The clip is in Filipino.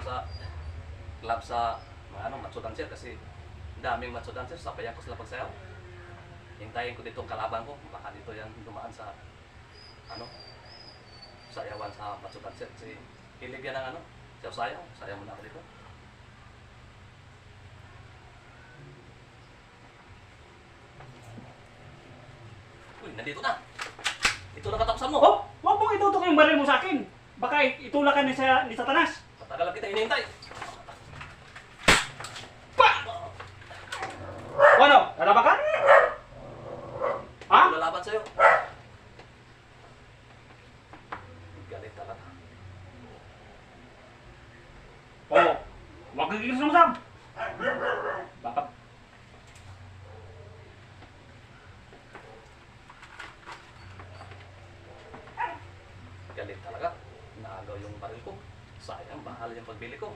sa club sa mga ano, macho dancer kasi daming macho dancer, sabayan ko sila pagsayaw. Hintayin ko dito ang kalaban ko, baka dito yan dumaan sa ano, sayawan sa macho dancer kasi hilig yan ng ano, sayaw-sayaw, sayaw muna ako dito. Uy, nandito na! Ito na katapusan mo! Oh, huwag mong itutok yung baril mo sa akin. Baka itulakan ni Satanas. Matagal lang kita hinihintay. Pa! O ano? Lalaban ka? Ha? Ako lalaban sa'yo. Galit talaga. Oo. Huwag kang kikilos ng masam. Baka... Galit talaga. Naagaw yung baril ko. Sayang, bahal yung pagbili ko.